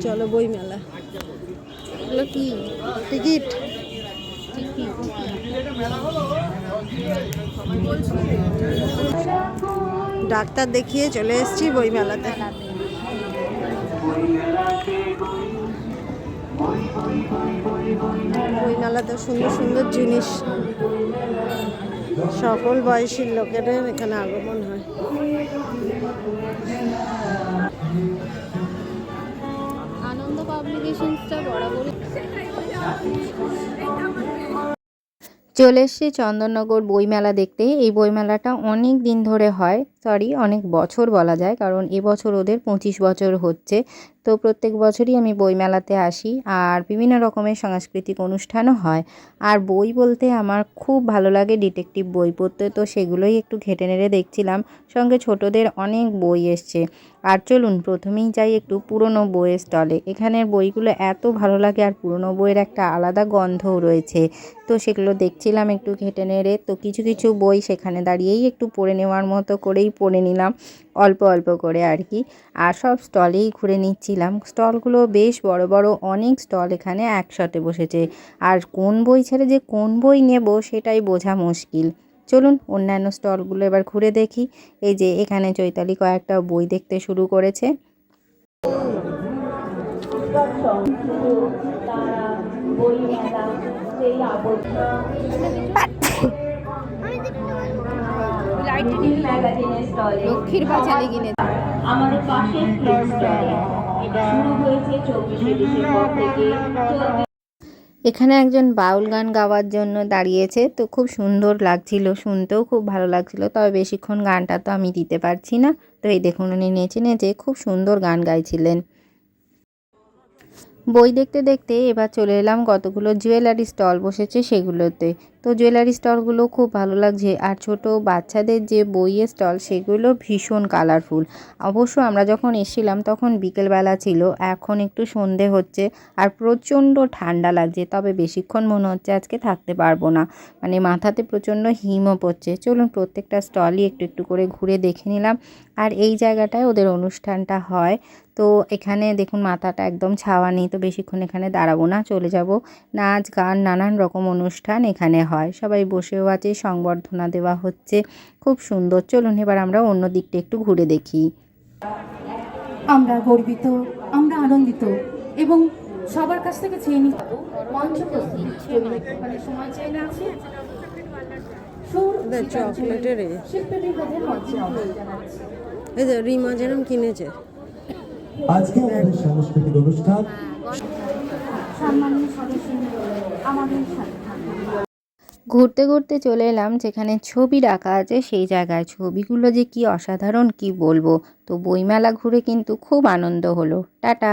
চলো বই মেলা। এগুলো কি টিকিট? ডাক্তার দেখিয়ে চলে এসেছি বই মেলাতে। বই মেলাতে সুন্দর সুন্দর জিনিস, সকল বয়সীর লোকেদের এখানে আগমন হয়। আনন্দ পাবলিকেশনসটা বরাবরই। চলে এসেছি চন্দননগর বইমেলা দেখতে। এই বইমেলাটা অনেক দিন ধরে হয়, অনেক বছর বলা যায়, কারণ এবছর ওদের 25 বছর হচ্ছে। তো প্রত্যেক বছরই আমি বইমেলাতে আসি, আর বিভিন্ন রকমের সাংস্কৃতিক অনুষ্ঠানও হয়। আর বই বলতে আমার খুব ভালো লাগে ডিটেকটিভ বই পড়তে, তো সেগুলোই একটু ঘেটে নেড়ে দেখছিলাম। সঙ্গে ছোটদের অনেক বই এসছে। আর চলুন প্রথমেই যাই একটু পুরনো বইয়ের স্টলে। এখানের বইগুলো এত ভালো লাগে, আর পুরনো বইয়ের একটা আলাদা গন্ধও রয়েছে। তো সেগুলো দেখছিলাম একটু ঘেটে নেড়ে। তো কিছু কিছু বই সেখানে দাঁড়িয়েই একটু পড়ে নেওয়ার মতো করেই পড়ে নিলাম, অল্প অল্প করে আর কি। আর সব স্টলেই ঘুরে নিচ্ছিলাম। স্টলগুলো বেশ বড় বড়, অনেক স্টল এখানে একসাথে বসেছে। আর কোন বই ছেড়ে যে কোন বই নেব সেটাই বোঝা মুশকিল। চলুন অন্যান্য স্টলগুলো এবার ঘুরে দেখি। এই যে এখানে চৈতালি কয়েকটা বই দেখতে শুরু করেছে। লক্ষ্মীর পাঁচালী কিনেছে আমাদের পাশের স্টলে। এটা শুরু হয়েছে 24শে ডিসেম্বর থেকে। এখানে একজন বাউল গান গাওয়ার জন্য দাঁড়িয়েছে, তো খুব সুন্দর লাগছিল, শুনতেও খুব ভালো লাগছিল। তবে বেশিক্ষণ গানটা তো আমি দিতে পারছি না। তো এই দেখুন উনি নেচে নেচে খুব সুন্দর গান গাইছিলেন। বই দেখতে দেখতে এবার চলে এলাম কতগুলো জুয়েলারি স্টল বসেছে সেগুলোতে। তো জুয়েলারি স্টলগুলো খুব ভালো লাগছে। আর ছোট বাচ্চাদের যে বইয়ের স্টল সেগুলো ভীষণ কালারফুল। অবশ্য আমরা যখন এসেছিলাম তখন বিকেলবেলা ছিল, এখন একটু সন্ধে হচ্ছে। আর প্রচণ্ড ঠান্ডা লাগছে, তবে বেশিক্ষণ মনে হচ্ছে আজকে থাকতে পারবো না, মানে মাথাতে প্রচণ্ড হিমও পড়ছে। চলুন প্রত্যেকটা স্টলই একটু একটু করে ঘুরে দেখে নিলাম। আর এই জায়গাটায় ওদের অনুষ্ঠানটা হয়। তো এখানে দেখুন মাথাটা একদম ছাওয়া নেই, তো বেশিক্ষণ এখানে দাঁড়াবো না, চলে যাব। নাচ গান নানান রকম অনুষ্ঠান এখানে হয়, সবাই বসেও আছে, সংবর্ধনা দেওয়া হচ্ছে, খুব সুন্দর। চলুন এবার আমরা অন্য দিকটা একটু ঘুরে দেখি। আমরা গর্বিত, আমরা আনন্দিত এবং সবার কাছ থেকে চেয়ে নিতে মঞ্চ প্রস্তুত সময় চেয়ে নিচ্ছি। চকলেটের শিল্পীদের মধ্যে মঞ্চে অবদান জানাচ্ছি। এই যে রিমা যেরকম কিনেছে। আজকে আমাদের সাংস্কৃতিক অনুষ্ঠান। সম্মানীয় সদস্য আমাদের সাথে থাকবেন। ঘুরতে ঘুরতে চলে এলাম যেখানে ছবি রাখা আছে সেই জায়গায়। ছবিগুলো যে কি অসাধারণ কি বলবো। তো বইমেলা ঘুরে কিন্তু খুব আনন্দ হলো। টাটা।